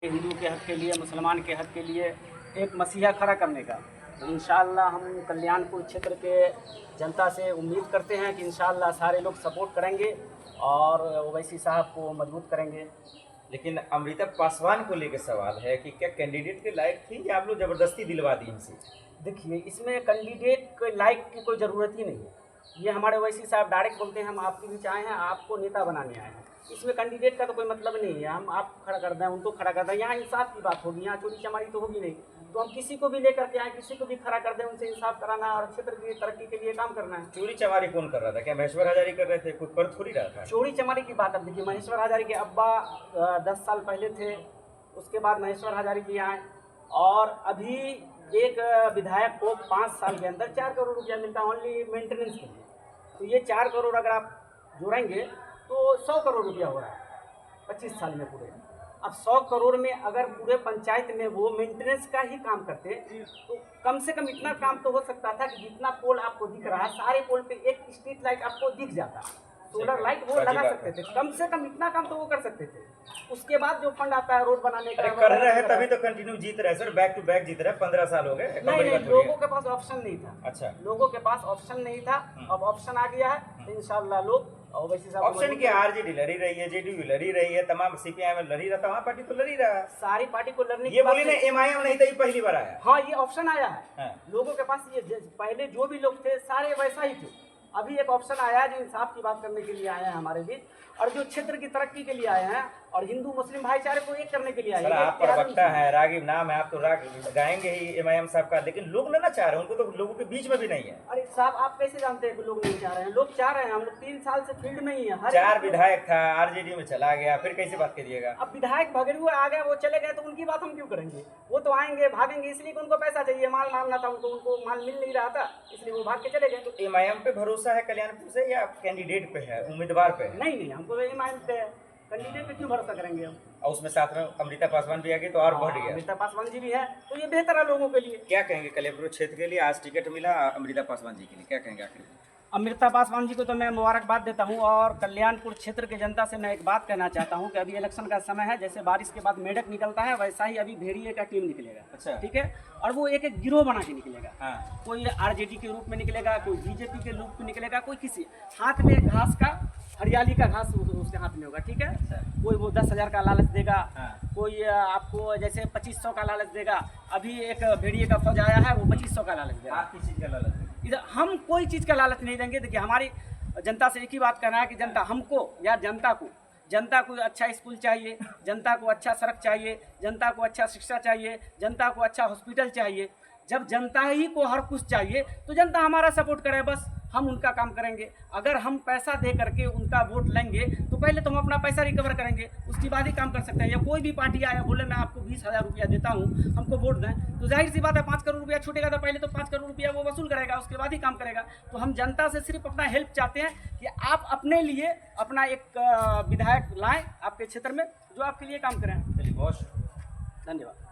हिंदू के हक के लिए, मुसलमान के हक के लिए एक मसीहा खड़ा करने का। तो इंशाअल्लाह हम कल्याणपुर क्षेत्र के जनता से उम्मीद करते हैं कि इंशाअल्लाह सारे लोग सपोर्ट करेंगे और ओवैसी साहब को मजबूत करेंगे। लेकिन अमृता पासवान को लेकर सवाल है कि क्या कैंडिडेट के लायक थी या आप लोग ज़बरदस्ती दिलवा दी इनसे? देखिए, इसमें कैंडिडेट के लायक की कोई ज़रूरत ही नहीं है। ये हमारे ओवैसी साहब डायरेक्ट बोलते हैं हम आपके बीच आए हैं, आपको नेता बनाने आए हैं। इसमें कैंडिडेट का तो कोई मतलब नहीं है। हम आपको खड़ा कर दें, उनको खड़ा कर दें, यहाँ इंसाफ की बात होगी, यहाँ चोरी चमारी तो होगी नहीं। तो हम किसी को भी लेकर के आए, किसी को भी खड़ा कर दें, उनसे इंसाफ कराना और क्षेत्र की तरक्की के लिए काम करना है। चोरी चमारी कौन कर रहा था? क्या महेश्वर हजारी कर रहे थे? कुछ कर थोड़ी रहा था। चोरी चमारी की बात अब देखिए, महेश्वर हजारी के अब्बा 10 साल पहले थे, उसके बाद महेश्वर हजारी जी आए और अभी एक विधायक को 5 साल के अंदर 4 करोड़ रुपया मिलता है ओनली मेंटेनेंस के लिए। तो ये 4 करोड़ अगर आप जोड़ेंगे तो 100 करोड़ रुपया हो रहा है 25 साल में पूरे। अब 100 करोड़ में अगर पूरे पंचायत में वो मेंटेनेंस का ही काम करते तो कम से कम इतना काम तो हो सकता था कि जितना पोल आपको दिख रहा है, सारे पोल पे एक स्ट्रीट लाइट आपको दिख जाता, सोलर लाइट वो लगा सकते थे। कम से कम इतना काम तो वो कर सकते थे। उसके बाद जो फंड आता है रोड बनाने का, कर रहे हैं तभी तो कंटिन्यू जीत रहे सर, बैक टू बैक जीत रहे हैं। 15 साल हो गए। नहीं, लोगों के पास ऑप्शन नहीं था। अच्छा, लोगों के पास ऑप्शन नहीं था, अब ऑप्शन आ गया है तो इंशाल्लाह लोग ओवैसी साहब ऑप्शन की आरजेडी लड़ी रही है, जेडीयू लड़ी रही है, तमाम सीपीआई में लड़ी रहा, तमाम पार्टी तो लड़ी रहा है। सारी पार्टी को लड़ने ये बोली ना एमआईएम नहीं था, ये पहली बार आया। हाँ, ये ऑप्शन आया है। हाँ। लोगों के पास ये पहले जो भी लोग थे सारे वैसा ही थे। अभी एक ऑप्शन आया है जो इंसाफ की बात करने के लिए आए हैं हमारे बीच और जो क्षेत्र की तरक्की के लिए आए हैं और हिंदू मुस्लिम भाईचारे को एक करने के लिए आए हैं। आप प्रवक्ता है, रागिब नाम है, आप तो राग गाएंगे ही एमआईएम साहब का, लेकिन लोग ना चाह रहे हैं, उनको तो लोगों के बीच में भी नहीं है। अरे साहब, आप कैसे जानते हैं कि लोग नहीं चाह रहे हैं? लोग चाह रहे हैं। हम लोग 3 साल से फील्ड में ही है। 4 विधायक था, आरजेडी में चला गया, फिर कैसे बात करिएगा? अब विधायक भगे हुए आ गए, वो चले गए तो उनकी बात हम क्यों करेंगे? वो तो आएंगे भागेंगे, इसलिए उनको पैसा चाहिए, माल मारना था उनको माल मिल नहीं रहा था, इसलिए वो भाग के चले गए। तो एमआईएम पे भरोसा है कल्याणपुर से या कैंडिडेट पे है, उम्मीदवार पे है? नहीं, हमको एमआईएम पे है। कैंडिडेट पे क्यों भरोसा करेंगे हम? और उसमें साथ में अमृता पासवान भी आ गई तो और बढ़ गया। अमृता पासवान जी भी है तो ये बेहतर है लोगों के लिए। क्या कहेंगे कल्याणपुर क्षेत्र के लिए? आज टिकट मिला अमृता पासवान जी के लिए, क्या कहेंगे आखिर? अमृता पासवान जी को तो मैं मुबारकबाद देता हूं और कल्याणपुर क्षेत्र के जनता से मैं एक बात कहना चाहता हूं कि अभी इलेक्शन का समय है। जैसे बारिश के बाद मेढक निकलता है, वैसा ही अभी भेड़िए का टीम निकलेगा। अच्छा, ठीक है। और वो एक एक गिरोह बना के निकलेगा। हाँ। कोई आरजेडी के रूप में निकलेगा, कोई बीजेपी के रूप में निकलेगा, कोई किसी हाथ में घास का, हरियाली का घास उसके हाथ में होगा। ठीक है। अच्छा। कोई वो 10,000 का लालच देगा। हाँ। कोई आपको जैसे 2500 का लालच देगा। अभी एक भेड़िए का फौज आया है, वो 2500 का लालच देगा। आप किस चीज़ का लालच? इधर हम कोई चीज़ का लालच नहीं देंगे। देखिए, हमारी जनता से एक ही बात कहना है कि जनता हमको या जनता को अच्छा स्कूल चाहिए, जनता को अच्छा सड़क चाहिए, जनता को अच्छा शिक्षा चाहिए, जनता को अच्छा हॉस्पिटल चाहिए। जब जनता ही को हर कुछ चाहिए तो जनता हमारा सपोर्ट करे, बस हम उनका काम करेंगे। अगर हम पैसा दे करके उनका वोट लेंगे तो पहले तो हम अपना पैसा रिकवर करेंगे, उसके बाद ही काम कर सकते हैं। या कोई भी पार्टी आया बोले मैं आपको 20,000 रुपया देता हूँ, हमको वोट दें, तो जाहिर सी बात है 5 करोड़ रुपया छूटेगा तो पहले तो 5 करोड़ रुपया वो वसूल करेगा, उसके बाद ही काम करेगा। तो हम जनता से सिर्फ अपना हेल्प चाहते हैं कि आप अपने लिए अपना एक विधायक लाएँ आपके क्षेत्र में जो आपके लिए काम करें। चलिए, बहुत धन्यवाद।